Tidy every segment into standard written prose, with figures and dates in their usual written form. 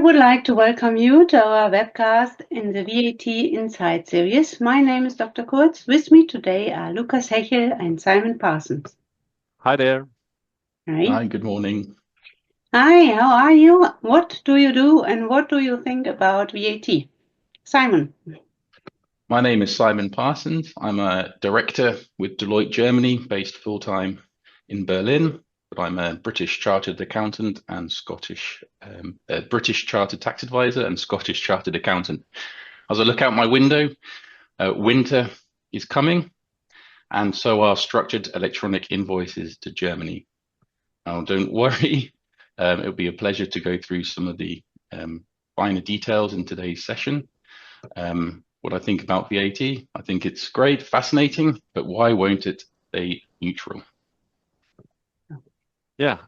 would like to welcome you to our webcast in the VAT Insights series. My name is Dr. Kurz. With me today are Lukas Hechel and Simon Parsons. Hi there. Hi, good morning. Hi, how are you? What do you do and what do you think about VAT? Simon. My name is Simon Parsons. I'm a director with Deloitte Germany, based full-time in Berlin, but I'm a British chartered accountant and British chartered tax advisor and Scottish chartered accountant. As I look out my window, winter is coming, and so are structured electronic invoices to Germany. Now, don't worry, it'll be a pleasure to go through some of the finer details in today's session. What I think about VAT, I think it's great, fascinating, but why won't it stay neutral? Yeah,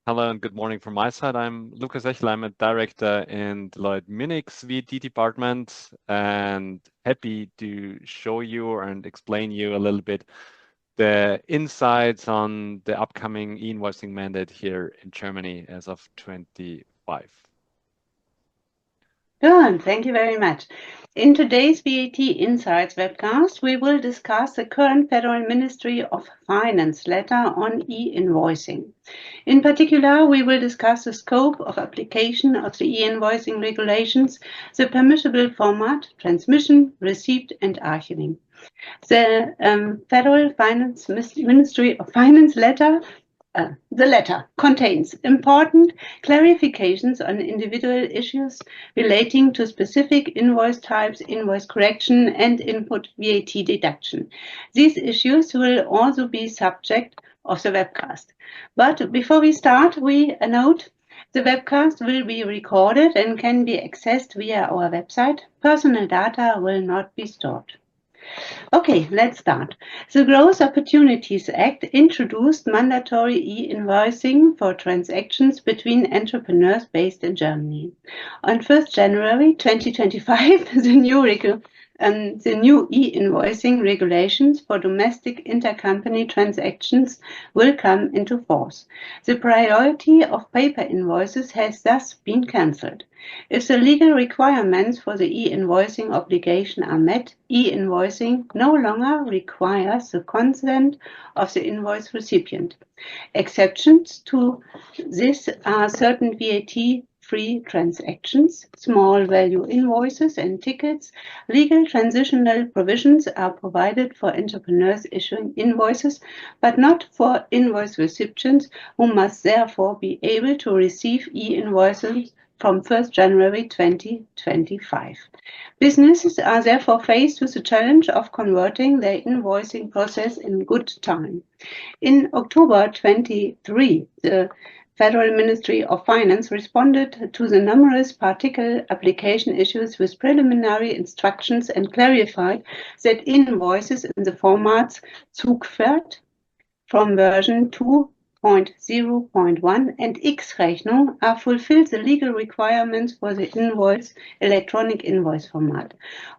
hello and good morning from my side. I'm Lukas Hechel. I'm a director in Deloitte Munich's VAT department and happy to show you and explain you a little bit the insights on the upcoming e-invoicing mandate here in Germany as of 25. Good, thank you very much. In today's VAT Insights webcast, we will discuss the current Federal Ministry of Finance letter on e-invoicing. In particular, we will discuss the scope of application of the e-invoicing regulations, the permissible format, transmission, receipt, and archiving. The Federal Ministry of Finance letter the letter contains important clarifications on individual issues relating to specific invoice types, invoice correction, and input VAT deduction. These issues will also be subject of the webcast. But before we start, we note the webcast will be recorded and can be accessed via our website. Personal data will not be stored. Okay, let's start. The Growth Opportunities Act introduced mandatory e-invoicing for transactions between entrepreneurs based in Germany. On 1st January 2025, the new e-invoicing regulations for domestic intercompany transactions will come into force. The priority of paper invoices has thus been cancelled. If the legal requirements for the e-invoicing obligation are met, e-invoicing no longer requires the consent of the invoice recipient. Exceptions to this are certain VAT-free transactions, small value invoices and tickets. Legal transitional provisions are provided for entrepreneurs issuing invoices, but not for invoice recipients who must therefore be able to receive e-invoices from 1st January 2025. Businesses are therefore faced with the challenge of converting their invoicing process in good time. In October 23, the Federal Ministry of Finance responded to the numerous particle application issues with preliminary instructions and clarified that invoices in the formats Zugpferd from version 2.0.1 and X-Rechnung are fulfilled the legal requirements for the electronic invoice format.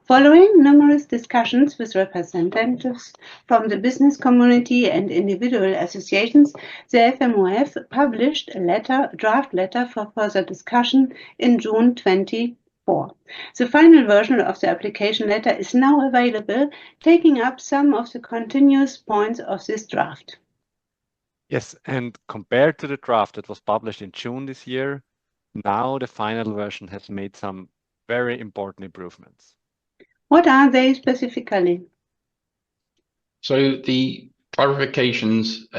Following numerous discussions with representatives from the business community and individual associations, the FMOF published a draft letter for further discussion in June 2024. The final version of the application letter is now available, taking up some of the continuous points of this draft. Yes, and compared to the draft that was published in June this year, now the final version has made some very important improvements. What are they specifically? So the clarifications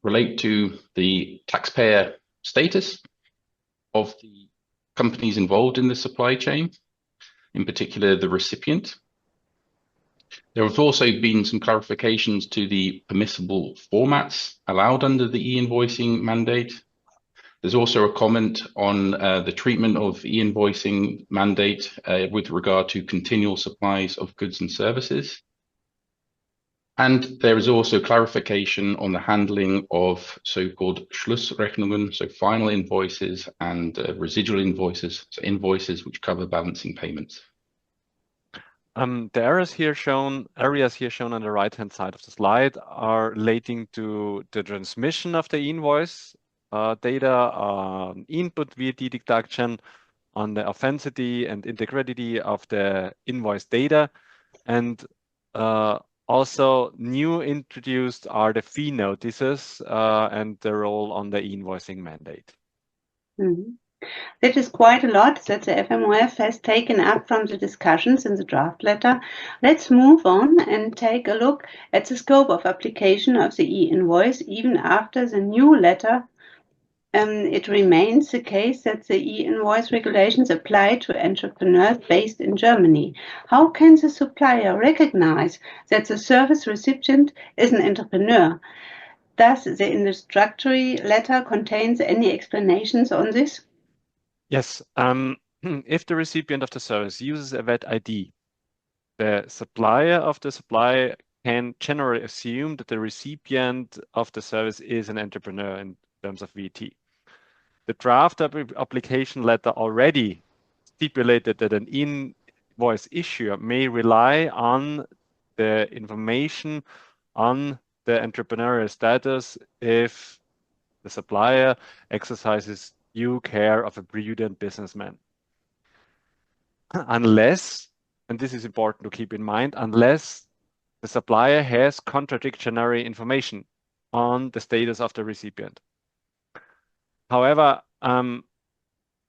relate to the taxpayer status of the companies involved in the supply chain, in particular the recipient. There have also been some clarifications to the permissible formats allowed under the e-invoicing mandate. There's also a comment on the treatment of e-invoicing mandate with regard to continual supplies of goods and services. And there is also clarification on the handling of so-called Schlussrechnungen, so final invoices, and residual invoices, so invoices which cover balancing payments. The areas here shown on the right-hand side of the slide are relating to the transmission of the invoice data, input VAT deduction, on the authenticity and integrity of the invoice data. And also new introduced are the fee notices and the role on the invoicing mandate. Mm-hmm. That is quite a lot that the FMOF has taken up from the discussions in the draft letter. Let's move on and take a look at the scope of application of the e-invoice. Even after the new letter, it remains the case that the e-invoice regulations apply to entrepreneurs based in Germany. How can the supplier recognize that the service recipient is an entrepreneur? Does the introductory letter contains any explanations on this? Yes, if the recipient of the service uses a VAT ID, the supplier of the supply can generally assume that the recipient of the service is an entrepreneur in terms of VAT. The draft application letter already stipulated that an invoice issuer may rely on the information on the entrepreneurial status if the supplier exercises due care of a prudent businessman. Unless, and this is important to keep in mind, unless the supplier has contradictory information on the status of the recipient. However, an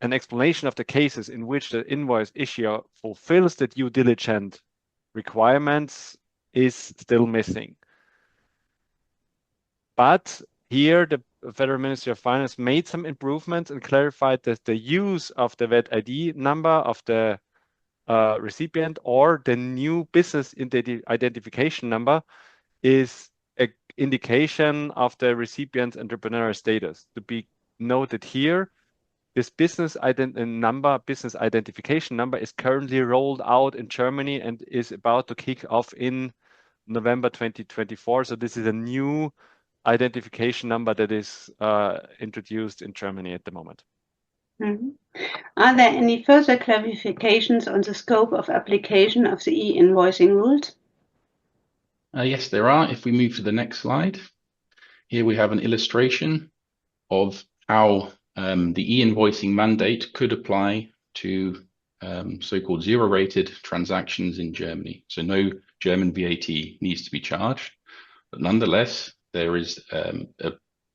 explanation of the cases in which the invoice issuer fulfills the due diligence requirements is still missing. But here, the Federal Ministry of Finance made some improvements and clarified that the use of the VAT ID number of the recipient or the new business identification number is an indication of the recipient's entrepreneurial status. To be noted here, this business identification number is currently rolled out in Germany and is about to kick off in November 2024. So this is a new identification number that is introduced in Germany at the moment. Mm-hmm. Are there any further clarifications on the scope of application of the e-invoicing rules? Yes, there are. If we move to the next slide, here we have an illustration of how the e-invoicing mandate could apply to so-called zero-rated transactions in Germany. So no German VAT needs to be charged, but nonetheless, there is an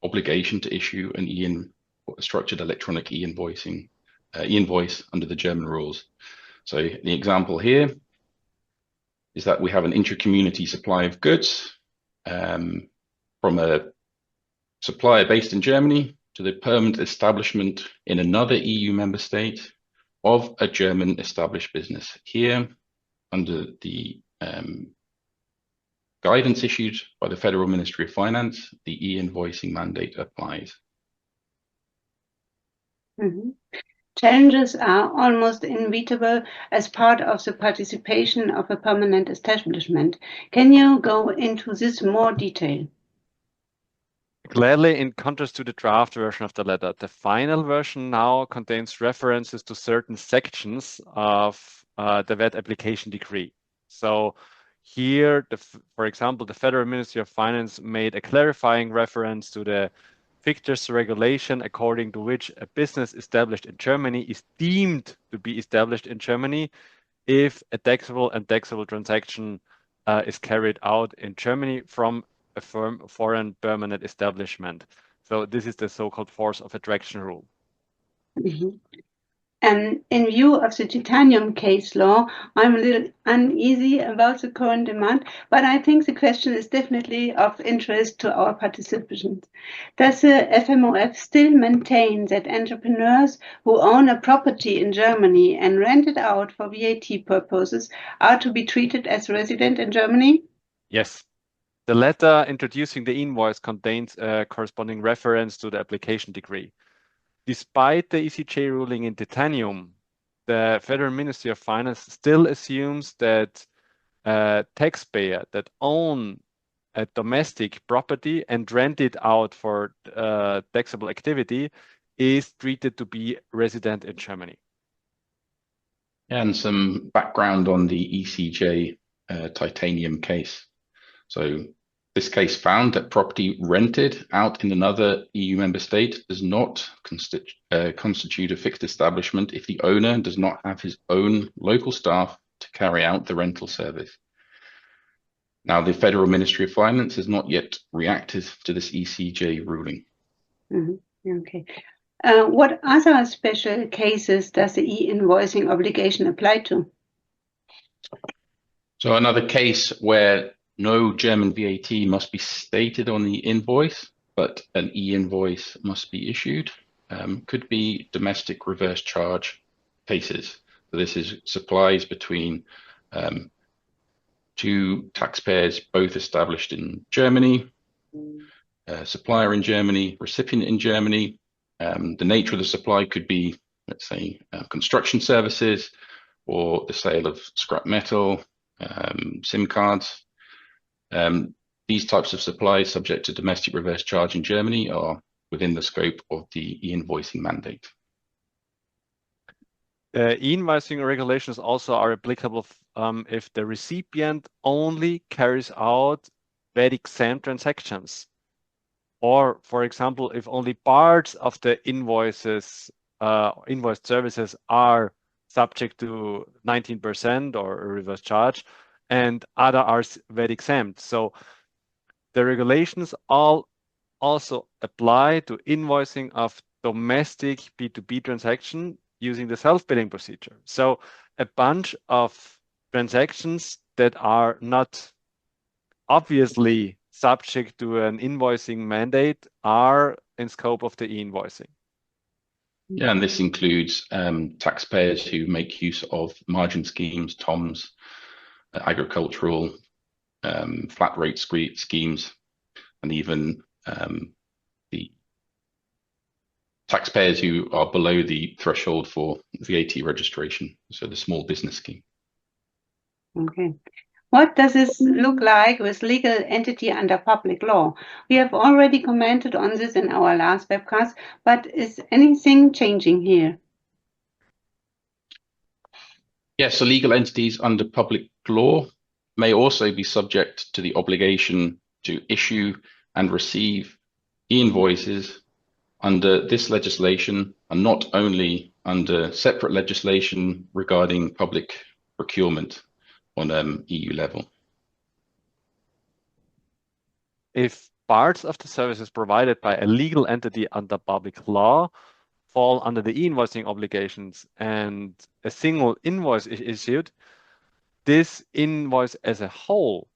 obligation to issue an structured electronic e-invoicing invoice under the German rules. So the example here is that we have an intra-community supply of goods from a supplier based in Germany to the permanent establishment in another EU member state of a German established business. Here, under the guidance issued by the Federal Ministry of Finance, the e-invoicing mandate applies. Mm-hmm. Challenges are almost inevitable as part of the participation of a permanent establishment. Can you go into this more detail? Clearly, in contrast to the draft version of the letter, the final version now contains references to certain sections of the VAT application decree. So here, for example, the Federal Ministry of Finance made a clarifying reference to the fictitious regulation according to which a business established in Germany is deemed to be established in Germany if a taxable and taxable transaction is carried out in Germany from a foreign permanent establishment. So this is the so-called force of attraction rule. Mm-hmm. And in view of the titanium case law, I'm a little uneasy about the current demand, but I think the question is definitely of interest to our participants. Does the FMOF still maintain that entrepreneurs who own a property in Germany and rent it out for VAT purposes are to be treated as resident in Germany? Yes. The letter introducing the invoice contains a corresponding reference to the application decree. Despite the ECJ ruling in titanium, the Federal Ministry of Finance still assumes that a taxpayer that own a domestic property and rent it out for taxable activity is treated to be resident in Germany. And some background on the ECJ titanium case. So This case found that property rented out in another EU member state does not constitute a fixed establishment if the owner does not have his own local staff to carry out the rental service. Now, the Federal Ministry of Finance has not yet reacted to this ECJ ruling. Okay. What other special cases does the e-invoicing obligation apply to? So another case where no German VAT must be stated on the invoice, but an e-invoice must be issued, could be domestic reverse charge cases. So this is supplies between two taxpayers, both established in Germany, supplier in Germany, recipient in Germany. The nature of the supply could be, let's say, construction services or the sale of scrap metal, SIM cards. These types of supplies subject to domestic reverse charge in Germany are within the scope of the e-invoicing mandate. E-invoicing regulations also are applicable if the recipient only carries out VAT exempt transactions, or, for example, if only parts of the invoiced services are subject to 19% or a reverse charge, and other are VAT exempt. So the regulations all also apply to invoicing of domestic B2B transaction using the self-billing procedure. So a bunch of transactions that are not obviously subject to an invoicing mandate are in scope of the e-invoicing. Yeah, and this includes taxpayers who make use of margin schemes, TOMs, agricultural flat rate schemes, and even the taxpayers who are below the threshold for VAT registration, so the small business scheme. Okay. What does this look like with legal entity under public law? We have already commented on this in our last webcast, but is anything changing here? Yes, so legal entities under public law may also be subject to the obligation to issue and receive e-invoices under this legislation, and not only under separate legislation regarding public procurement on EU level. If parts of the services provided by a legal entity under public law fall under the e-invoicing obligations and a single invoice is issued, this invoice as a whole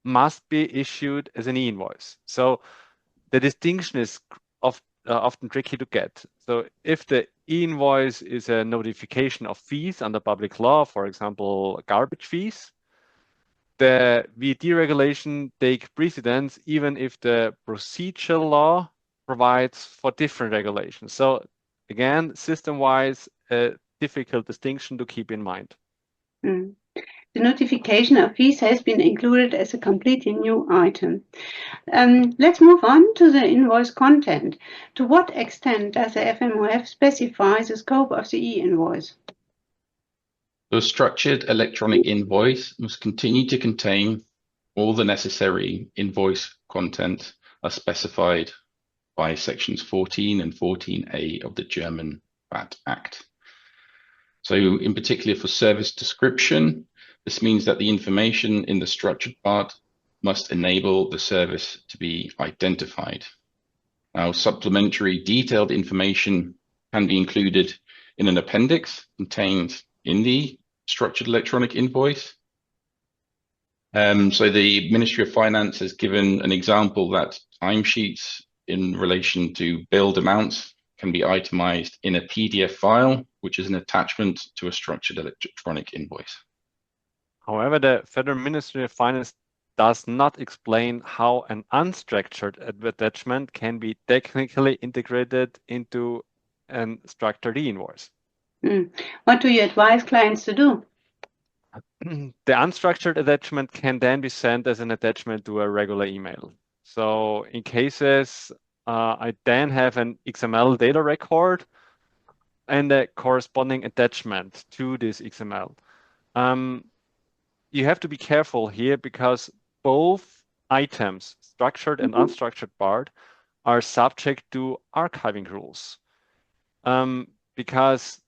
must be issued as an e-invoice. So the distinction is often tricky to get. So if the e-invoice is a notification of fees under public law, for example, garbage fees, the VAT regulation take precedence even if the procedural law provides for different regulations. So again, system-wise, a difficult distinction to keep in mind. The notification of fees has been included as a completely new item. Let's move on to the invoice content. To what extent does the FMOF specify the scope of the e-invoice? The structured electronic invoice must continue to contain all the necessary invoice content as specified by sections 14 and 14a of the German VAT Act. So in particular for service description, this means that the information in the structured part must enable the service to be identified. Now, supplementary detailed information can be included in an appendix contained in the structured electronic invoice. So the Ministry of Finance has given an example that timesheets in relation to billed amounts can be itemized in a PDF file, which is an attachment to a structured electronic invoice. However, the Federal Ministry of Finance does not explain how an unstructured attachment can be technically integrated into a structured e-invoice. What do you advise clients to do? The unstructured attachment can then be sent as an attachment to a regular email. So in cases, I then have an XML data record and a corresponding attachment to this XML. You have to be careful here because both items, structured and unstructured part, are subject to archiving rules. Because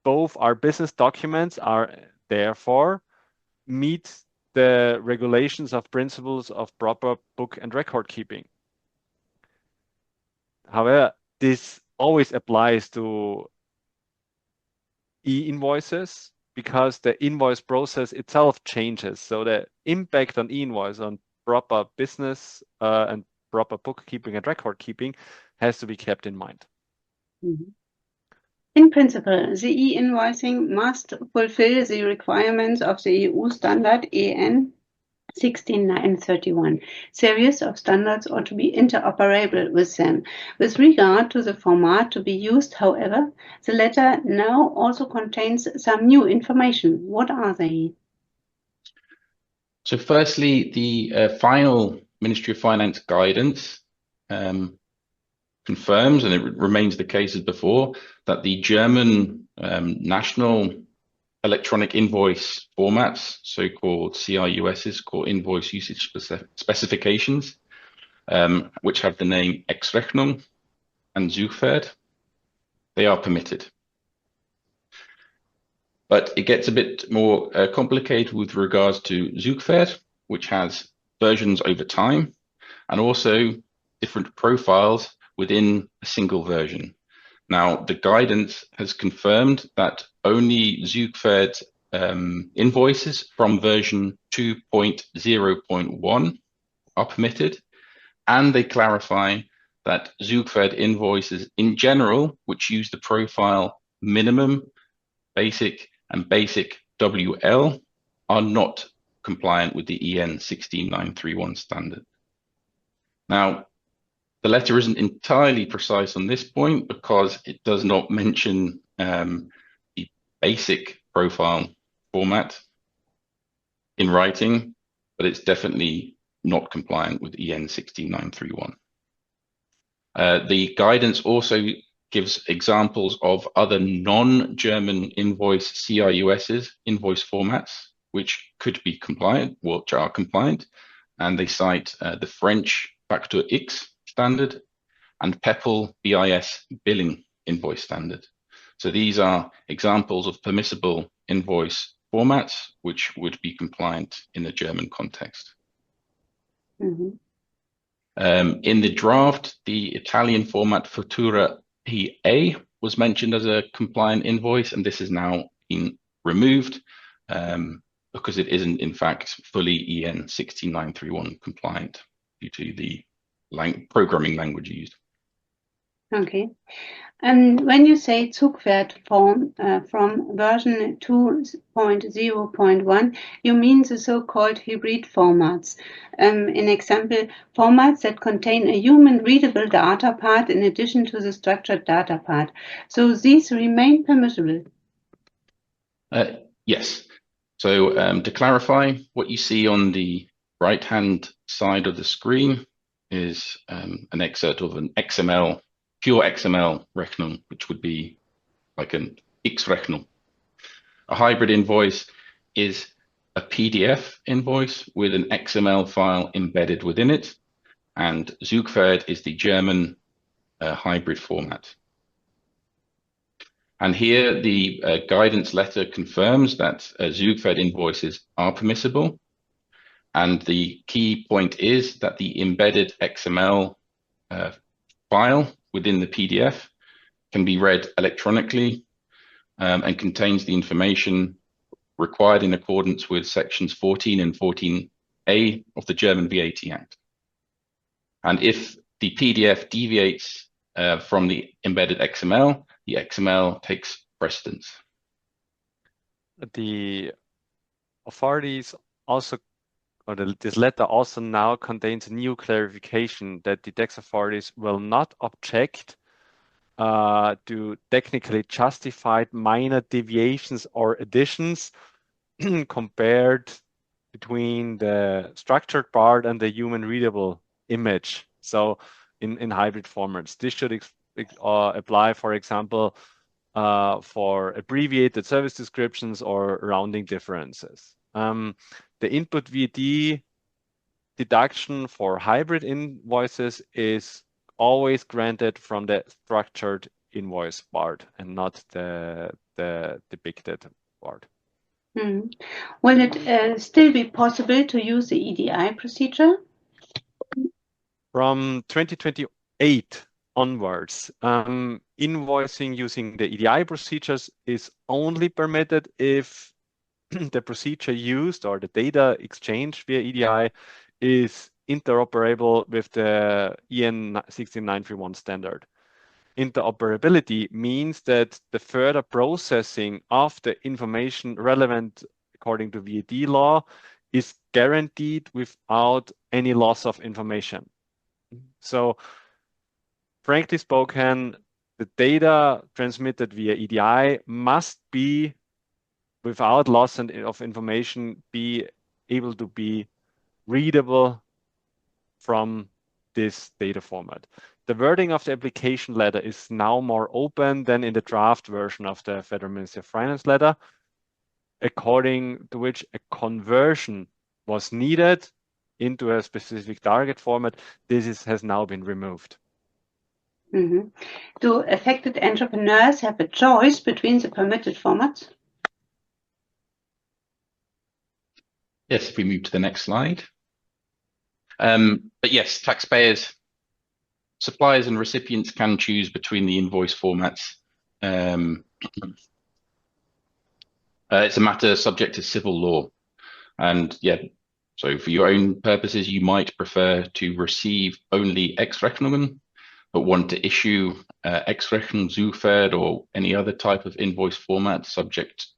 both our business documents are therefore meet the regulations of principles of proper book and record keeping. However, this always applies to e-invoices because the invoice process itself changes. So the impact on e-invoice on proper business and proper bookkeeping and record keeping has to be kept in mind. Mhm. In principle, the e-invoicing must fulfill the requirements of the EU standard EN 16931. Series of standards ought to be interoperable with them. With regard to the format to be used, however, the letter now also contains some new information. What are they? So firstly, the final Ministry of Finance guidance confirms, and it remains the case as before, that the German national electronic invoice formats, so-called CIUSs, core invoice usage specifications, which have the name Ex-Rechnung and Zugpferd, they are permitted. But it gets a bit more complicated with regards to Zugpferd, which has versions over time, and also different profiles within a single version. Now, the guidance has confirmed that only Zugpferd invoices from version 2.0.1 are permitted, and they clarify that Zugpferd invoices in general, which use the profile minimum, basic, and basic WL, are not compliant with the EN 16931 standard. Now, the letter isn't entirely precise on this point because it does not mention the basic profile format in writing, but it's definitely not compliant with EN 16931. The guidance also gives examples of other non-German invoice CIUSs, invoice formats, which could be compliant, which are compliant, and they cite the French Factor X standard and PEPL BIS billing invoice standard. So these are examples of permissible invoice formats which would be compliant in the German context. Mm-hmm. In the draft, the Italian format Futura PA was mentioned as a compliant invoice, and this has now been removed because it isn't in fact fully EN 16931 compliant due to the programming language used. Okay. And when you say Zugpferd form from version 2.0.1, you mean the so-called hybrid formats. In example, formats that contain a human-readable data part in addition to the structured data part. So these remain permissible. Yes. So to clarify, what you see on the right-hand side of the screen is an excerpt of an XML, pure XML Rechnung, which would be like an X-Rechnung. A hybrid invoice is a PDF invoice with an XML file embedded within it, and Zugpferd is the German hybrid format. And here the guidance letter confirms that Zugpferd invoices are permissible. And the key point is that the embedded XML file within the PDF can be read electronically and contains the information required in accordance with sections 14 and 14A of the German VAT Act. And if the PDF deviates from the embedded XML, the XML takes precedence. The authorities also, or this letter also now contains a new clarification that the tax authorities will not object to technically justified minor deviations or additions compared between the structured part and the human readable image. So in hybrid formats, this should apply, for example, for abbreviated service descriptions or rounding differences. The input VAT deduction for hybrid invoices is always granted from the structured invoice part and not the depicted part. Will it still be possible to use the EDI procedure? From 2028 onwards, invoicing using the EDI procedures is only permitted if the procedure used or the data exchange via EDI is interoperable with the EN 16931 standard. Interoperability means that the further processing of the information relevant according to VAT law is guaranteed without any loss of information. So, frankly spoken, the data transmitted via EDI must be, without loss of information, be able to be readable from this data format. The wording of the application letter is now more open than in the draft version of the Federal Ministry of Finance letter, according to which a conversion was needed into a specific target format. This has now been removed. Do affected entrepreneurs have a choice between the permitted formats? Yes, if we move to the next slide. But yes, taxpayers, suppliers and recipients can choose between the invoice formats. It's a matter subject to civil law. And yeah, so for your own purposes, you might prefer to receive only Ex-Rechnungen, but want to issue Ex-Rechnung Zufert or any other type of invoice format subject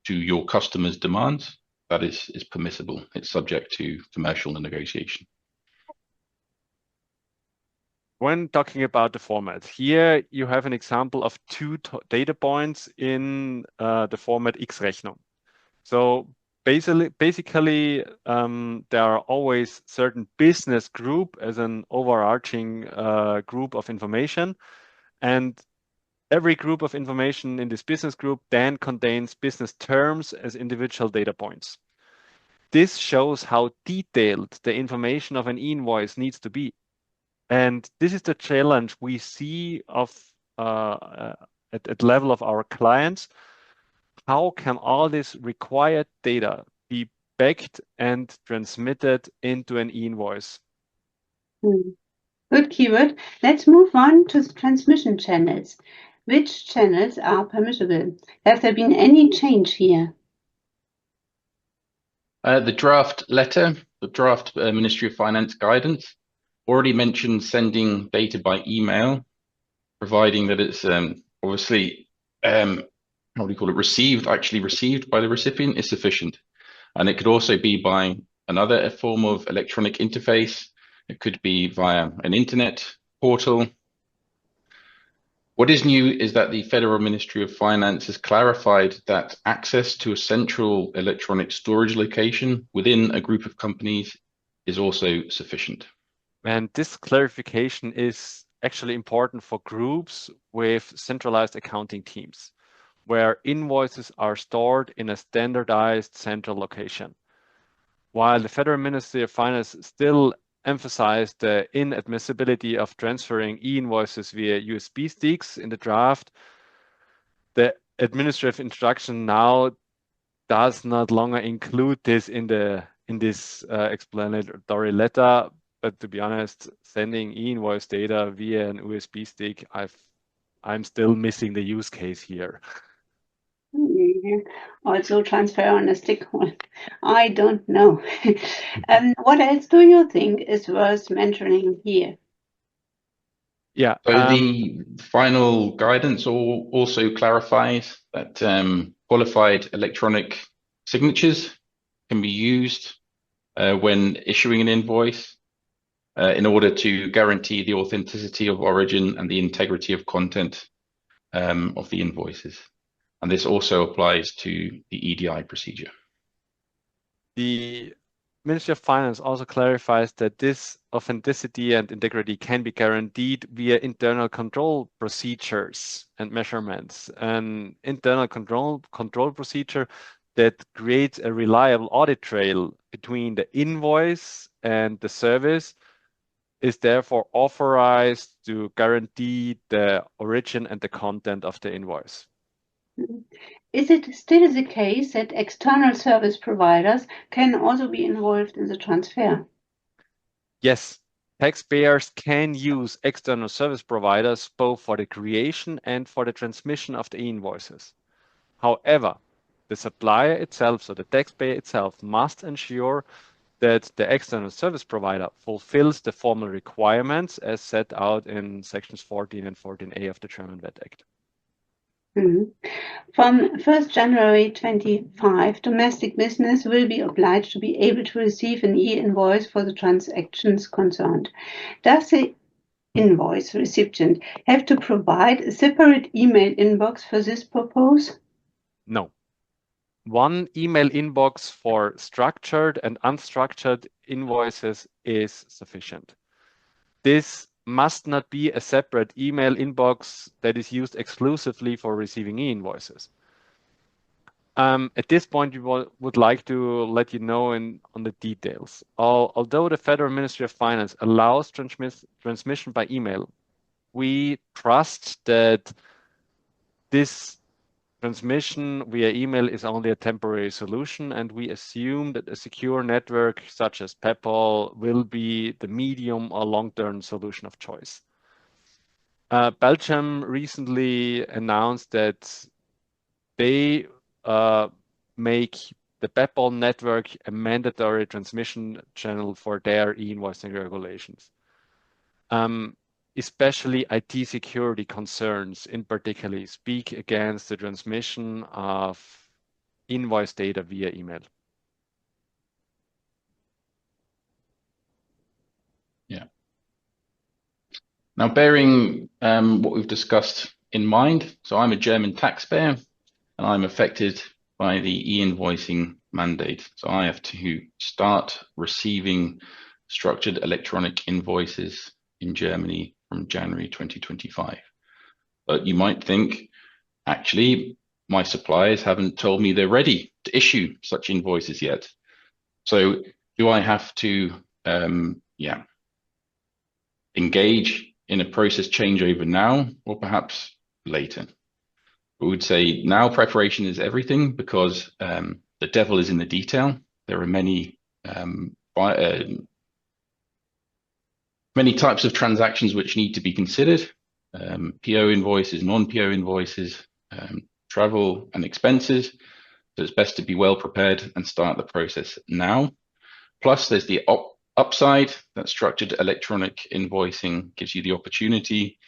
to your customer's demands. That is permissible. It's subject to commercial negotiation. When talking about the format, here you have an example of two data points in the format X-Rechnung. So basically, there are always certain business group as an overarching group of information, and every group of information in this business group then contains business terms as individual data points. This shows how detailed the information of an invoice needs to be. And this is the challenge we see at level of our clients. How can all this required data be backed and transmitted into an invoice? Good keyword. Let's move on to the transmission channels. Which channels are permissible? Has there been any change here? The draft letter, the draft Ministry of Finance guidance already mentioned sending data by email, providing that it's obviously, how do you call it, actually received by the recipient is sufficient. And it could also be by another form of electronic interface. It could be via an internet portal. What is new is that the Federal Ministry of Finance has clarified that access to a central electronic storage location within a group of companies is also sufficient. And this clarification is actually important for groups with centralized accounting teams, where invoices are stored in a standardized central location. While the Federal Ministry of Finance still emphasized the inadmissibility of transferring e-invoices via USB sticks in the draft, the administrative instruction now does not longer include this in this explanatory letter. But to be honest, sending e-invoice data via an USB stick, I'm still missing the use case here. Also transfer on a stick. I don't know. What else do you think is worth mentioning here? Yeah. So the final guidance also clarifies that qualified electronic signatures can be used when issuing an invoice in order to guarantee the authenticity of origin and the integrity of content of the invoices. And this also applies to the EDI procedure. The Ministry of Finance also clarifies that this authenticity and integrity can be guaranteed via internal control procedures and measurements. An internal control procedure that creates a reliable audit trail between the invoice and the service is therefore authorized to guarantee the origin and the content of the invoice. Is it still the case that external service providers can also be involved in the transfer? Yes, taxpayers can use external service providers both for the creation and for the transmission of the invoices. However, the supplier itself, so the taxpayer itself, must ensure that the external service provider fulfills the formal requirements as set out in sections 14 and 14a of the German VAT Act. From 1st January 25, domestic business will be obliged to be able to receive an e-invoice for the transactions concerned. Does the invoice recipient have to provide a separate email inbox for this purpose? No. One email inbox for structured and unstructured invoices is sufficient. This must not be a separate email inbox that is used exclusively for receiving e-invoices. At this point, we would like to let you know on the details. Although the Federal Ministry of Finance allows transmission by email, we trust that this transmission via email is only a temporary solution, and we assume that a secure network such as PayPal will be the medium or long-term solution of choice. Belgium recently announced that they make the PayPal network a mandatory transmission channel for their e-invoicing regulations. Especially IT security concerns in particular speak against the transmission of invoice data via email. Yeah. Now, bearing what we've discussed in mind, so I'm a German taxpayer and I'm affected by the e-invoicing mandate. So I have to start receiving structured electronic invoices in Germany from January 2025. But you might think, actually, my suppliers haven't told me they're ready to issue such invoices yet. So do I have to engage in a process changeover now or perhaps later? We would say now preparation is everything, because the devil is in the detail. There are many types of transactions which need to be considered. PO invoices, non-PO invoices, travel and expenses. So it's best to be well prepared and start the process now. Plus there's the upside that structured electronic invoicing gives you the opportunity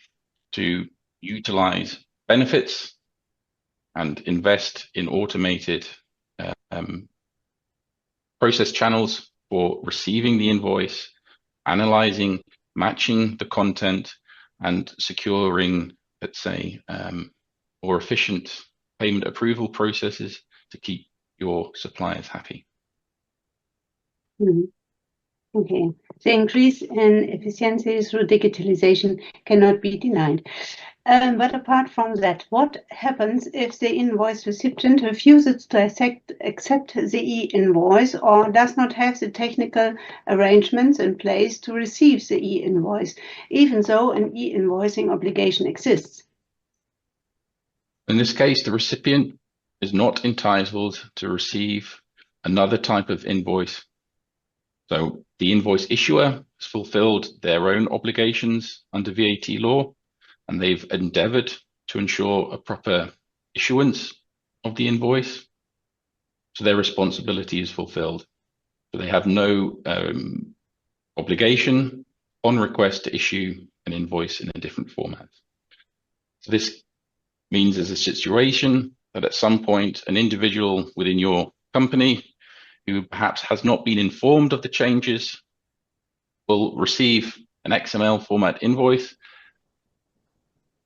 to utilize benefits and invest in automated process channels for receiving the invoice, analyzing, matching the content, and securing, let's say, more efficient payment approval processes to keep your suppliers happy. Okay. The increase in efficiency through digitalization cannot be denied. But apart from that, what happens if the invoice recipient refuses to accept the e-invoice or does not have the technical arrangements in place to receive the e-invoice, even though an e-invoicing obligation exists? In this case, the recipient is not entitled to receive another type of invoice. So the invoice issuer has fulfilled their own obligations under VAT law, and they've endeavored to ensure a proper issuance of the invoice. So their responsibility is fulfilled. So they have no obligation on request to issue an invoice in a different format. So this means there's a situation that at some point an individual within your company who perhaps has not been informed of the changes will receive an XML format invoice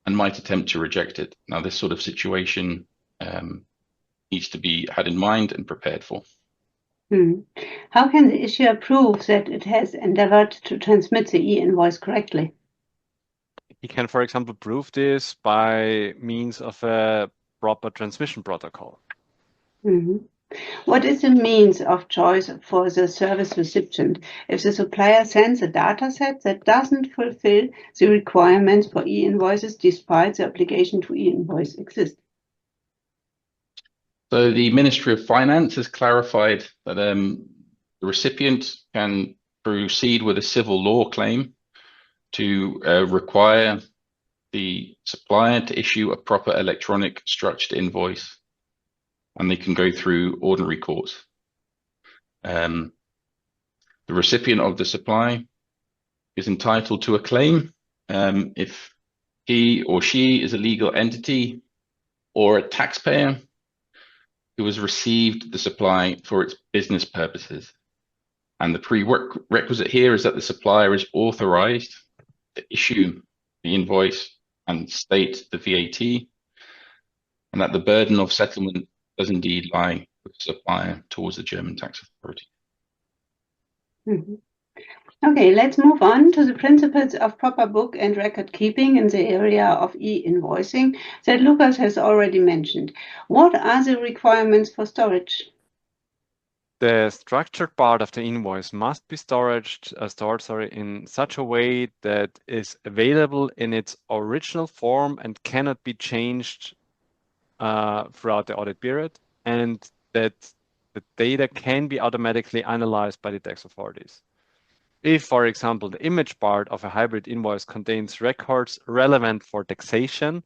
and might attempt to reject it. Now, this sort of situation needs to be had in mind and prepared for. How can the issuer prove that it has endeavored to transmit the e-invoice correctly? He can, for example, prove this by means of a proper transmission protocol. What is the means of choice for the service recipient if the supplier sends a dataset that doesn't fulfill the requirements for e-invoices despite the obligation to e-invoice exists? So the Ministry of Finance has clarified that the recipient can proceed with a civil law claim to require the supplier to issue a proper electronic structured invoice, and they can go through ordinary courts. The recipient of the supply is entitled to a claim if he or she is a legal entity or a taxpayer who has received the supply for its business purposes. And the prerequisite here is that the supplier is authorized to issue the invoice and state the VAT, and that the burden of settlement does indeed lie with the supplier towards the German tax authority. Mhm. Okay, let's move on to the principles of proper book and record keeping in the area of e-invoicing that Lucas has already mentioned. What are the requirements for storage? The structured part of the invoice must be stored in such a way that is available in its original form and cannot be changed throughout the audit period, and that the data can be automatically analyzed by the tax authorities. If, for example, the image part of a hybrid invoice contains records relevant for taxation,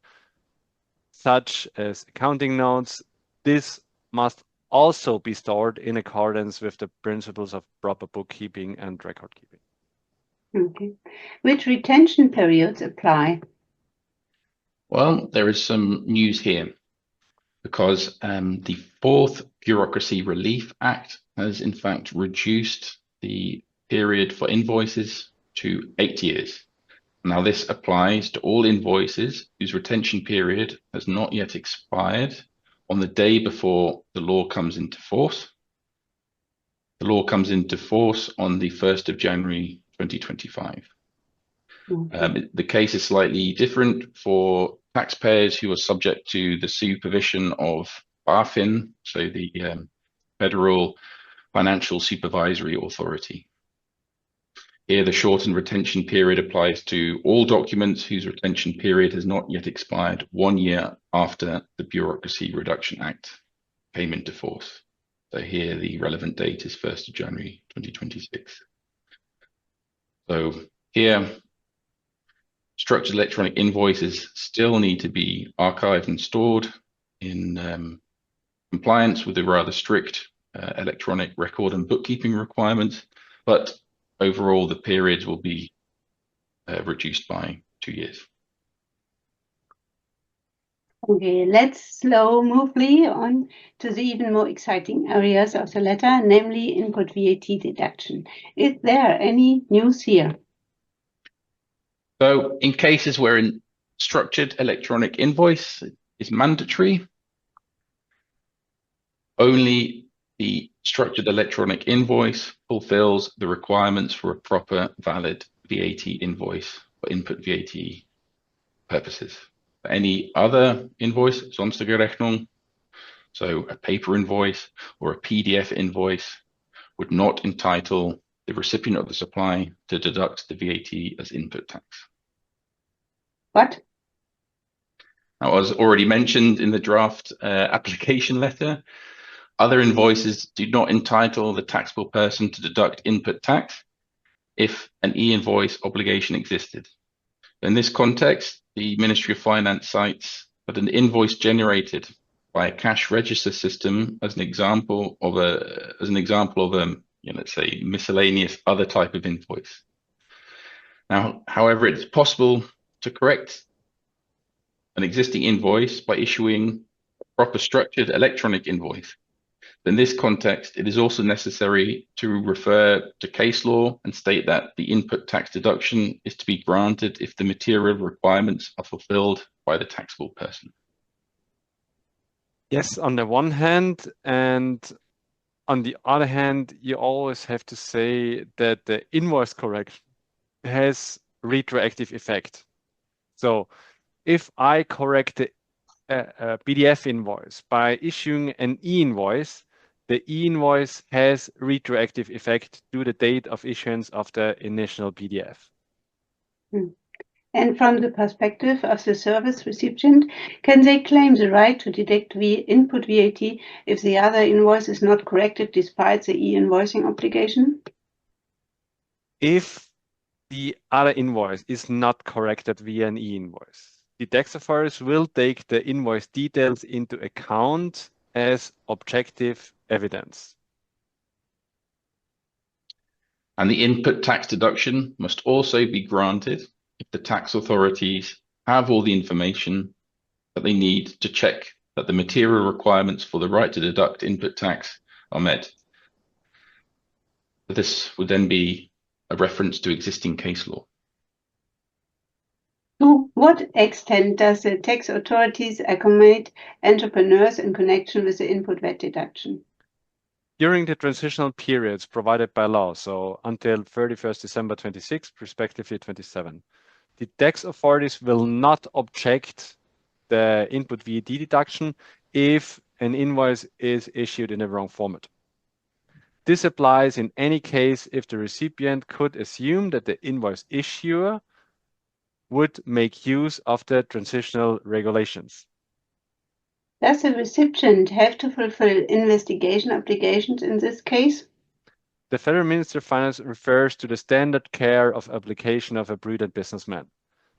such as accounting notes, this must also be stored in accordance with the principles of proper bookkeeping and record keeping. Okay. Which retention periods apply? Well, there is some news here because the Fourth Bureaucracy Relief Act has in fact reduced the period for invoices to 8 years. Now, this applies to all invoices whose retention period has not yet expired on the day before the law comes into force. The law comes into force on the 1st of January 2025. The case is slightly different for taxpayers who are subject to the supervision of BaFin, so the Federal Financial Supervisory Authority. Here, the shortened retention period applies to all documents whose retention period has not yet expired 1 year after the Bureaucracy Reduction Act came into force. So here, the relevant date is 1st of January 2026. So here, structured electronic invoices still need to be archived and stored in compliance with the rather strict electronic record and bookkeeping requirements, but overall the periods will be reduced by 2 years. Okay, let's move on to the even more exciting areas of the letter, namely input VAT deduction. Is there any news here? So in cases where a structured electronic invoice is mandatory, only the structured electronic invoice fulfills the requirements for a proper valid VAT invoice for input VAT purposes. For any other invoice, sonstige Rechnung, so a paper invoice or a PDF invoice, would not entitle the recipient of the supply to deduct the VAT as input tax. What? Now, as already mentioned in the draft application letter, other invoices do not entitle the taxable person to deduct input tax if an e-invoice obligation existed. In this context, the Ministry of Finance cites that an invoice generated by a cash register system as an example of a let's say miscellaneous other type of invoice. Now, however, it's possible to correct an existing invoice by issuing a proper structured electronic invoice. In this context, it is also necessary to refer to case law and state that the input tax deduction is to be granted if the material requirements are fulfilled by the taxable person. Yes, on the one hand, and on the other hand, you always have to say that the invoice correction has retroactive effect. So if I correct a PDF invoice by issuing an e-invoice, the e-invoice has retroactive effect to the date of issuance of the initial PDF. And from the perspective of the service recipient, can they claim the right to deduct input VAT if the other invoice is not corrected despite the e-invoicing obligation? If the other invoice is not corrected via an e-invoice, the tax authorities will take the invoice details into account as objective evidence. And the input tax deduction must also be granted if the tax authorities have all the information that they need to check that the material requirements for the right to deduct input tax are met. This would then be a reference to existing case law. To what extent does the tax authorities accommodate entrepreneurs in connection with the input VAT deduction? During the transitional periods provided by law, so until 31st December 26, respectively 27, the tax authorities will not object the input VAT deduction if an invoice is issued in the wrong format. This applies in any case if the recipient could assume that the invoice issuer would make use of the transitional regulations. Does the recipient have to fulfill investigation obligations in this case? The Federal Ministry of Finance refers to the standard care of application of a prudent businessman.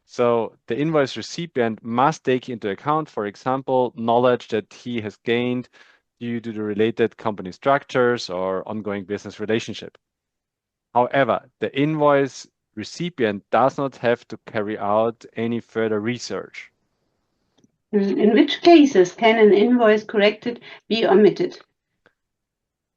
So the invoice recipient must take into account, for example, knowledge that he has gained due to the related company structures or ongoing business relationship. However, the invoice recipient does not have to carry out any further research. In which cases can an invoice corrected be omitted?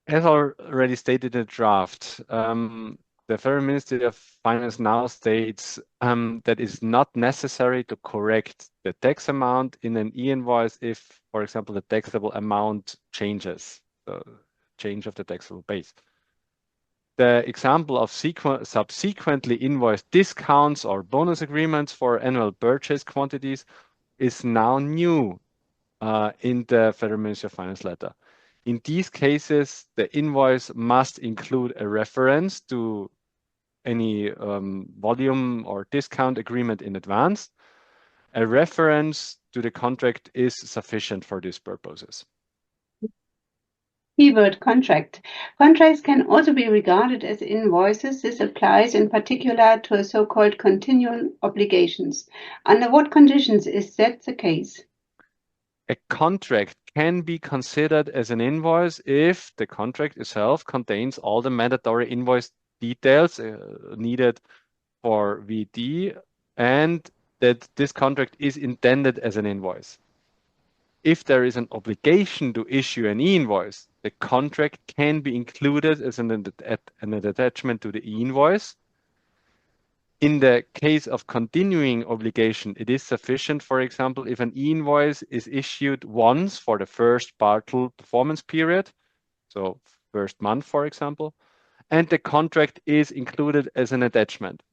As already stated in the draft, the Federal Ministry of Finance now states that it's not necessary to correct the tax amount in an e-invoice if, for example, the taxable amount changes, the change of the taxable base. The example of subsequently invoiced discounts or bonus agreements for annual purchase quantities is now new in the Federal Ministry of Finance letter. In these cases, the invoice must include a reference to any volume or discount agreement in advance. A reference to the contract is sufficient for these purposes. Keyword contract. Contracts can also be regarded as invoices. This applies in particular to a so-called continuing obligations. Under what conditions is that the case? A contract can be considered as an invoice if the contract itself contains all the mandatory invoice details needed for VAT and that this contract is intended as an invoice. If there is an obligation to issue an e-invoice, the contract can be included as an attachment to the e-invoice. In the case of continuing obligation, it is sufficient, for example, if an e-invoice is issued once for the first partial performance period, so first month, for example, and the contract is included as an attachment.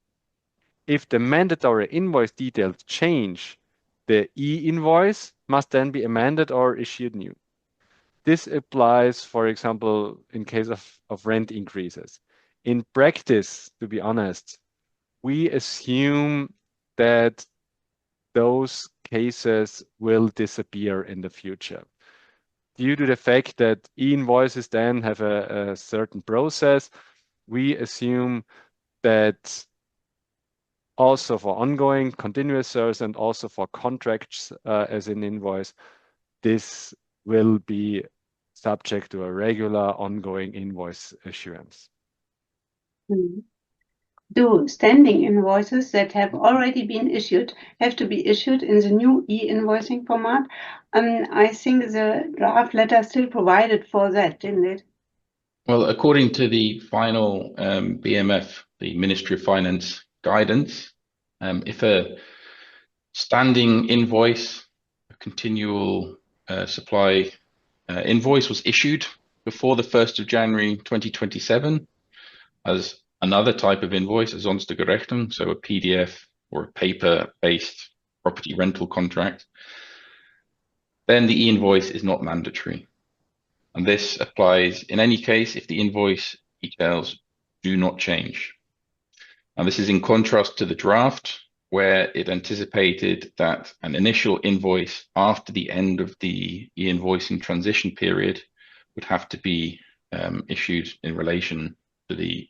If the mandatory invoice details change, the e-invoice must then be amended or issued new. This applies, for example, in case of rent increases. In practice, to be honest, we assume that those cases will disappear in the future due to the fact that e-invoices then have a certain process. We assume that also for ongoing continuous service and also for contracts as an invoice, this will be subject to a regular ongoing invoice issuance. Do standing invoices that have already been issued have to be issued in the new e-invoicing format? I think the draft letter still provided for that, didn't it? Well, according to the final BMF, the Ministry of Finance guidance, if a standing invoice, a continual supply invoice was issued before the 1st of January 2027 as another type of invoice, as Sonstige Rechnung, so a PDF or a paper-based property rental contract, then the e-invoice is not mandatory. And this applies in any case if the invoice details do not change. And this is in contrast to the draft, where it anticipated that an initial invoice after the end of the e-invoicing transition period would have to be issued in relation to the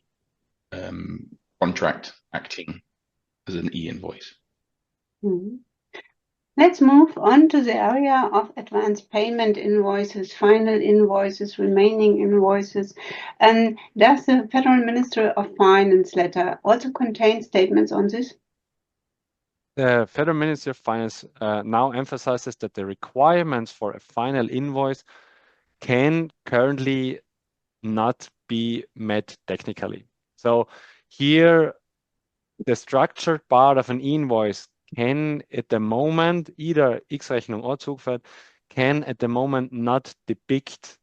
contract acting as an e-invoice. Mm-hmm. Let's move on to the area of advance payment invoices, final invoices, remaining invoices. Does the Federal Ministry of Finance letter also contain statements on this? The Federal Ministry of Finance now emphasizes that the requirements for a final invoice can currently not be met technically. So here, the structured part of an invoice can at the moment, either X-Rechnung or Zugfahrt, can at the moment not depict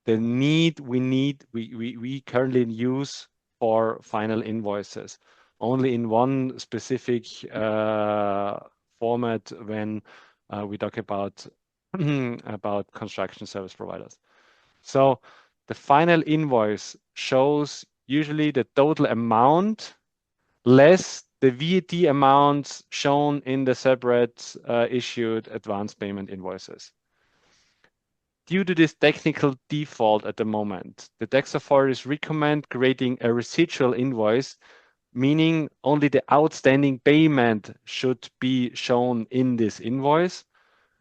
the need we currently use for final invoices. Only in one specific format when we talk about about construction service providers. So the final invoice shows usually the total amount less the VAT amounts shown in the separate issued advance payment invoices. Due to this technical default at the moment, the tax authorities recommend creating a residual invoice, meaning only the outstanding payment should be shown in this invoice.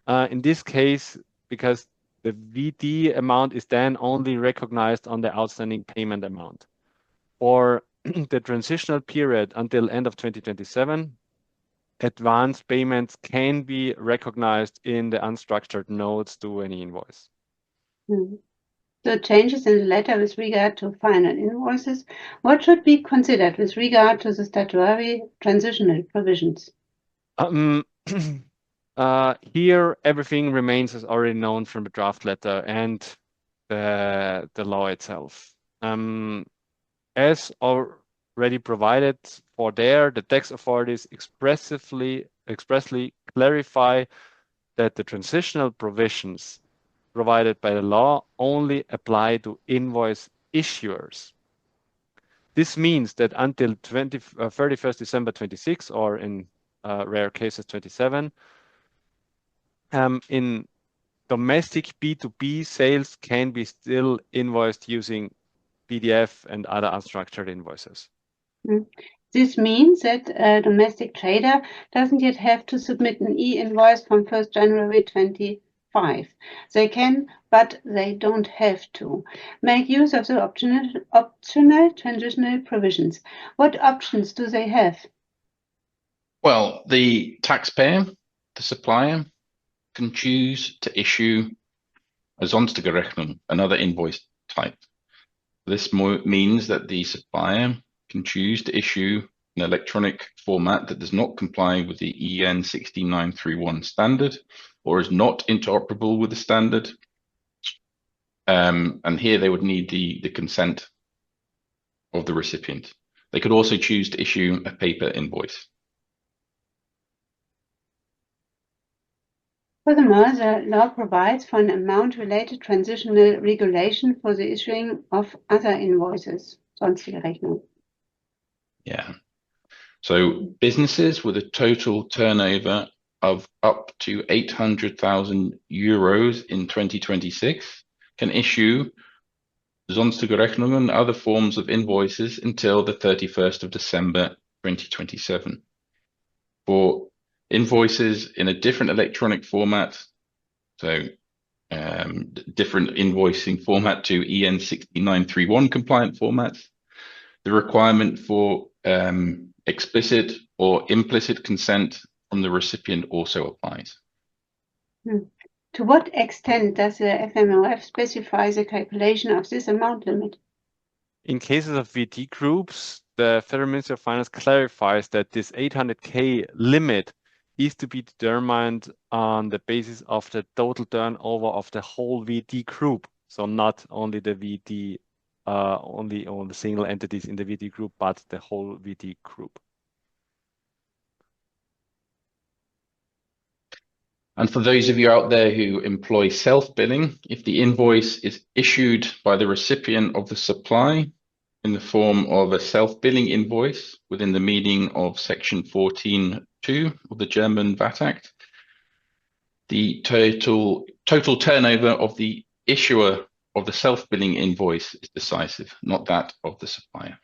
In this case, because the VAT amount is then only recognized on the outstanding payment amount. For the transitional period until end of 2027, advance payments can be recognized in the unstructured notes to any invoice. So changes in the letter with regard to final invoices, what should be considered with regard to the statutory transitional provisions? Here, everything remains as already known from the draft letter and the law itself. As already provided for there, the tax authorities expressly clarify that the transitional provisions provided by the law only apply to invoice issuers. This means that until 31st December 26, or in rare cases 27, in domestic B2B sales can be still invoiced using PDF and other unstructured invoices. This means that a domestic trader doesn't yet have to submit an e-invoice from 1st January 25. They can, but they don't have to, make use of the optional transitional provisions. What options do they have? Well, the taxpayer, the supplier, can choose to issue a sonstige Rechnung, another invoice type. This means that the supplier can choose to issue an electronic format that does not comply with the EN 16931 standard or is not interoperable with the standard. And here they would need the consent of the recipient. They could also choose to issue a paper invoice. Furthermore, the law provides for an amount-related transitional regulation for the issuing of other invoices, sonstige Rechnung. Yeah. So businesses with a total turnover of up to 800,000 euros in 2026 can issue sonstige Rechnungen and other forms of invoices until the 31st of December 2027. For invoices in a different electronic format, so different invoicing format to EN 16931 compliant formats, the requirement for explicit or implicit consent from the recipient also applies. To what extent does the FMOF specify the calculation of this amount limit? In cases of VAT groups, the Federal Ministry of Finance clarifies that this 800K limit is to be determined on the basis of the total turnover of the whole VAT group. So not only the VAT, only on the single entities in the VAT group, but the whole VAT group. And for those of you out there who employ self-billing, if the invoice is issued by the recipient of the supply in the form of a self-billing invoice within the meaning of Section 14(2) of the German VAT Act, the total turnover of the issuer of the self-billing invoice is decisive, not that of the supplier.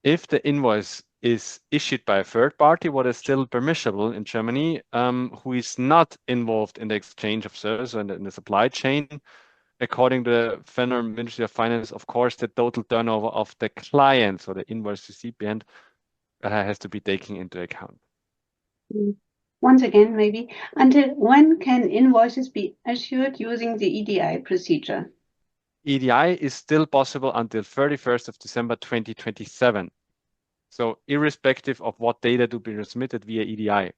If the invoice is issued by a third party, what is still permissible in Germany, who is not involved in the exchange of service and in the supply chain, according to the Federal Ministry of Finance, of course, the total turnover of the client, so the invoice recipient, has to be taken into account. Once again, maybe, until when can invoices be issued using the EDI procedure? EDI is still possible until 31st of December 2027. So irrespective of what data to be transmitted via EDI.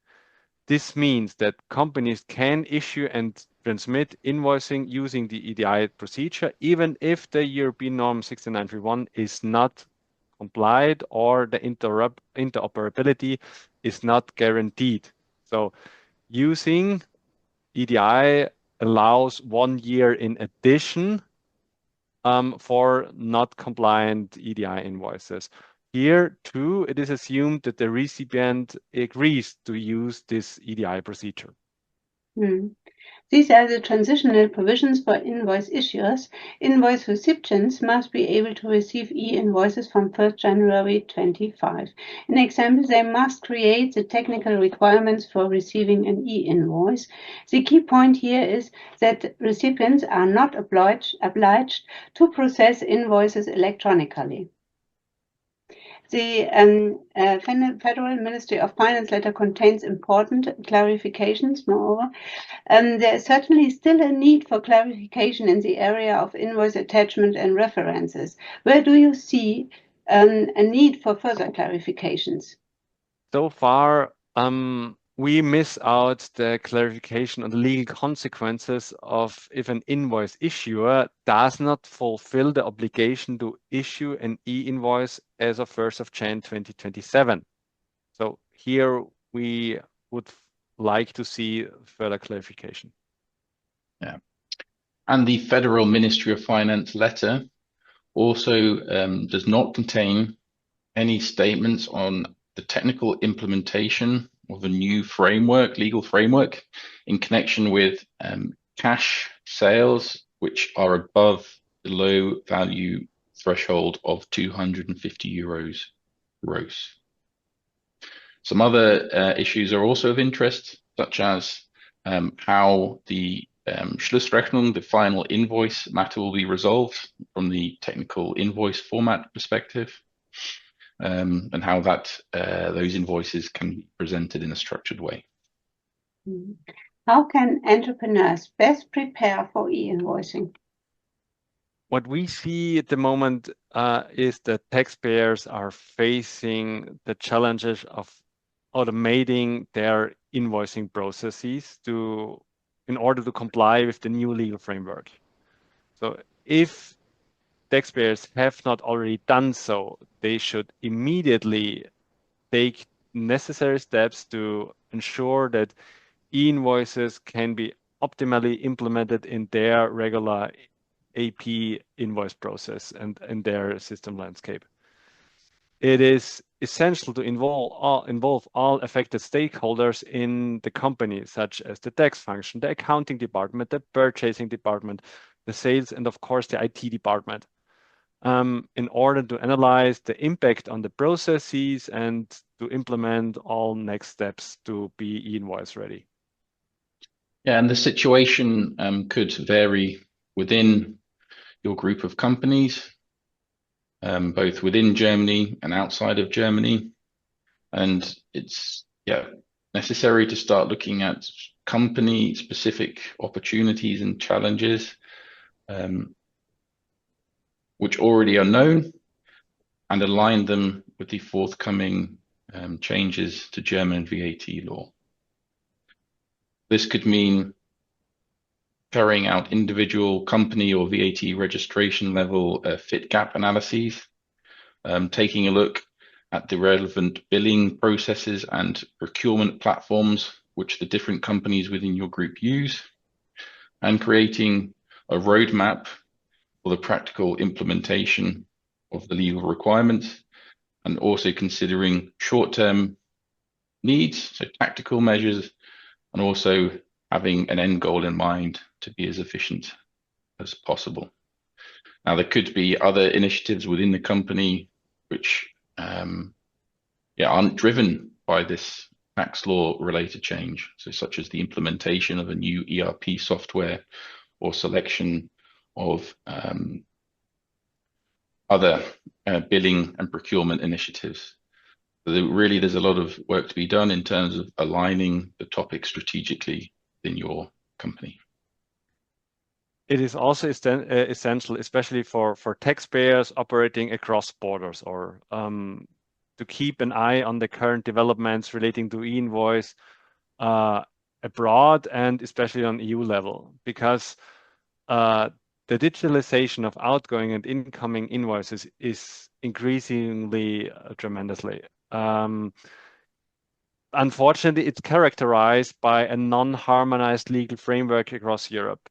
This means that companies can issue and transmit invoicing using the EDI procedure, even if the European norm 6931 is not complied or the interoperability is not guaranteed. So using EDI allows 1 year in addition for not compliant EDI invoices. Here too, it is assumed that the recipient agrees to use this EDI procedure. These are the transitional provisions for invoice issuers. Invoice recipients must be able to receive e-invoices from 1st January 25. In example, they must create the technical requirements for receiving an e-invoice. The key point here is that recipients are not obliged to process invoices electronically. The Federal Ministry of Finance letter contains important clarifications, moreover. There is certainly still a need for clarification in the area of invoice attachment and references. Where do you see a need for further clarifications? So far, we miss out the clarification on the legal consequences of if an invoice issuer does not fulfill the obligation to issue an e-invoice as of 1st of January 2027. So here we would like to see further clarification. Yeah. And the Federal Ministry of Finance letter also does not contain any statements on the technical implementation of a new framework, legal framework, in connection with cash sales, which are above the low value threshold of 250 euros gross. Some other issues are also of interest, such as how the Schlussrechnung, the final invoice matter, will be resolved from the technical invoice format perspective, and how that those invoices can be presented in a structured way. How can entrepreneurs best prepare for e-invoicing? What we see at the moment is that taxpayers are facing the challenges of automating their invoicing processes in order to comply with the new legal framework. So if taxpayers have not already done so, they should immediately take necessary steps to ensure that e-invoices can be optimally implemented in their regular AP invoice process and in their system landscape. It is essential to involve all affected stakeholders in the company, such as the tax function, the accounting department, the purchasing department, the sales, and of course the IT department, in order to analyze the impact on the processes and to implement all next steps to be e-invoice ready. Yeah, and the situation could vary within your group of companies, both within Germany and outside of Germany. And it's necessary to start looking at company specific opportunities and challenges, which already are known, and align them with the forthcoming changes to German VAT law. This could mean carrying out individual company or VAT registration level fit gap analyses, taking a look at the relevant billing processes and procurement platforms which the different companies within your group use, and creating a roadmap for the practical implementation of the legal requirements, and also considering short-term needs, so tactical measures, and also having an end goal in mind to be as efficient as possible. Now, there could be other initiatives within the company which aren't driven by this tax law related change, so such as the implementation of a new ERP software or selection of other billing and procurement initiatives. So there's a lot of work to be done in terms of aligning the topic strategically in your company. It is also essential, especially for taxpayers operating across borders, or to keep an eye on the current developments relating to e-invoice abroad and especially on EU level, because the digitalization of outgoing and incoming invoices is increasingly tremendously. Unfortunately, it's characterized by a non-harmonized legal framework across Europe.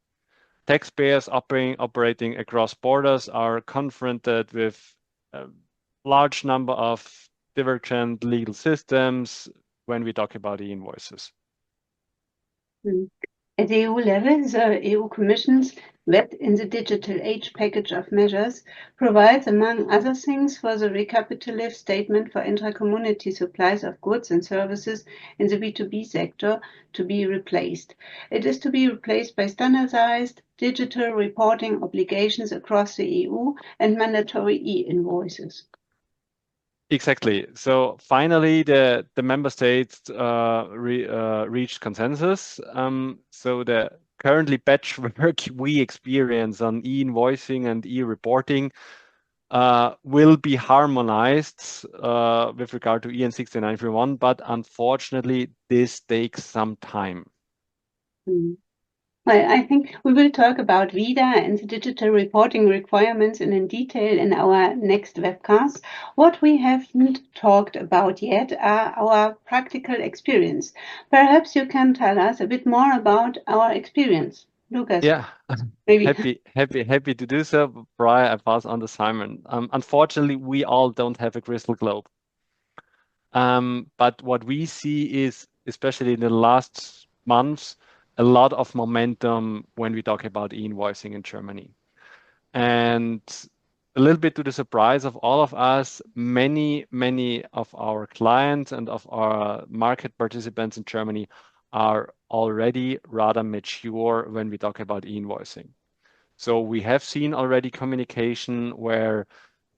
Taxpayers operating across borders are confronted with a large number of divergent legal systems when we talk about e-invoices. At the EU level, the EU Commission's VAT in the Digital Age package of measures provides, among other things, for the recapitulative statement for intra-community supplies of goods and services in the B2B sector to be replaced. It is to be replaced by standardized digital reporting obligations across the EU and mandatory e-invoices. Exactly. So finally, the member states reached consensus. So the currently patchwork we experience on e-invoicing and e-reporting will be harmonized with regard to EN 6931, but unfortunately, this takes some time. Well, I think we will talk about VIDA and the digital reporting requirements in detail in our next webcast. What we haven't talked about yet are our practical experience. Perhaps you can tell us a bit more about our experience. Lucas. Yeah, maybe. Happy to do so. Prior, I pass on to Simon. Unfortunately, we all don't have a crystal globe. But what we see is, especially in the last months, a lot of momentum when we talk about e-invoicing in Germany. And a little bit to the surprise of all of us, many of our clients and of our market participants in Germany are already rather mature when we talk about e-invoicing. So we have seen already communication where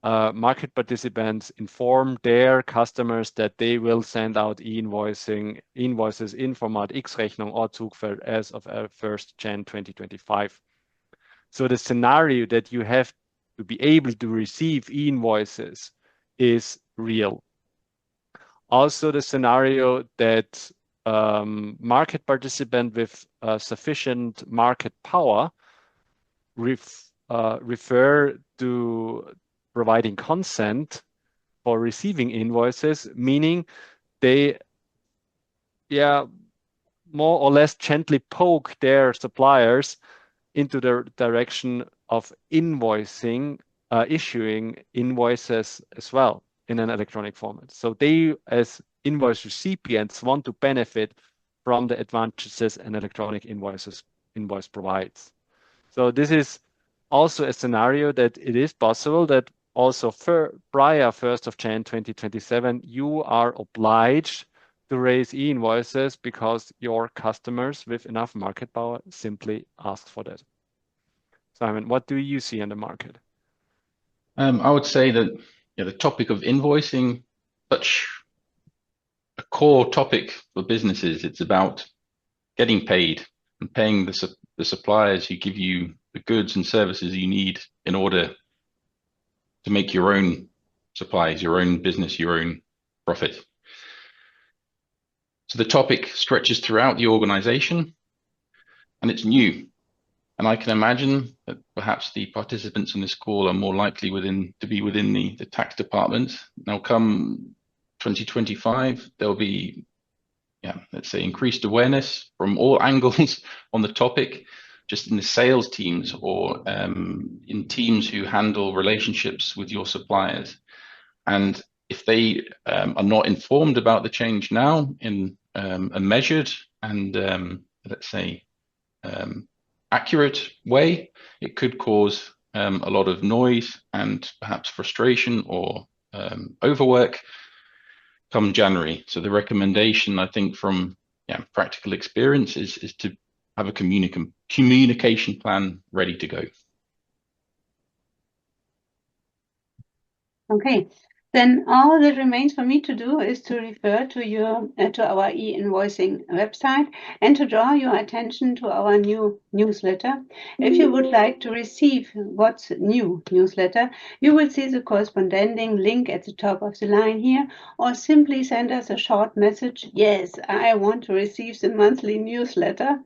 market participants inform their customers that they will send out invoices in format X-Rechnung or Zugfeld as of 1st Jan 2025. So the scenario that you have to be able to receive invoices is real. Also, the scenario that market participant with sufficient market power refer to providing consent for receiving invoices, meaning they more or less gently poke their suppliers into the direction of invoicing, issuing invoices as well in an electronic format. So they, as invoice recipients, want to benefit from the advantages an electronic invoice provides. So this is also a scenario that it is possible that also prior 1st of Jan 2027, you are obliged to raise e-invoices because your customers with enough market power simply ask for that. Simon, what do you see in the market? I would say that the topic of invoicing, such a core topic for businesses. It's about getting paid and paying the suppliers who give you the goods and services you need in order to make your own supplies, your own business, your own profit. So the topic stretches throughout the organization and it's new. And I can imagine that perhaps the participants in this call are more likely to be within the tax department. Now come 2025, there'll be let's say, increased awareness from all angles on the topic, just in the sales teams or in teams who handle relationships with your suppliers. And if they are not informed about the change now in a measured and, let's say, accurate way, it could cause a lot of noise and perhaps frustration or overwork come January. So the recommendation, I think, from practical experience is to have a communication plan ready to go. Okay, then all that remains for me to do is to refer to our e-invoicing website and to draw your attention to our new newsletter. If you would like to receive What's New newsletter, you will see the corresponding link at the top of the line here, or simply send us a short message, yes, I want to receive the monthly newsletter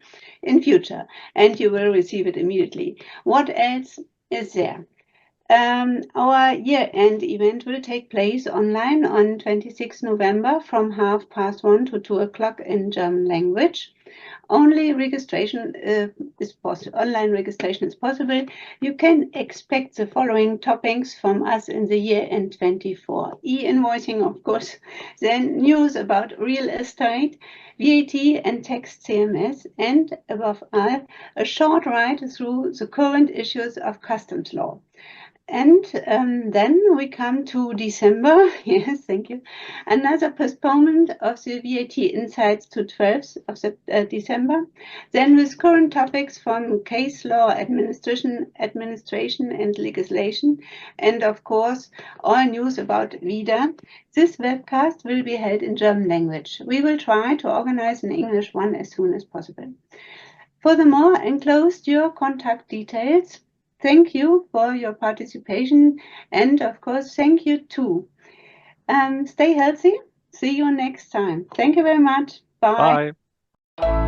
in future, and you will receive it immediately. What else is there? Our year-end event will take place online on 26 November from 1:30 to 2 o'clock in German language. Only registration is possible. Online registration is possible. You can expect the following topics from us in the year in 24. E-invoicing, of course, then news about real estate, VAT and tax CMS, and above all, a short ride through the current issues of customs law. And then we come to December. Yes, thank you. Another postponement of the VAT Insights to 12th of December. Then with current topics from case law, administration and legislation, and of course, all news about VIDA. This webcast will be held in German language. We will try to organize an English one as soon as possible. Furthermore, enclosed your contact details. Thank you for your participation, and of course, thank you too. Stay healthy. See you next time. Thank you very much. Bye. Bye.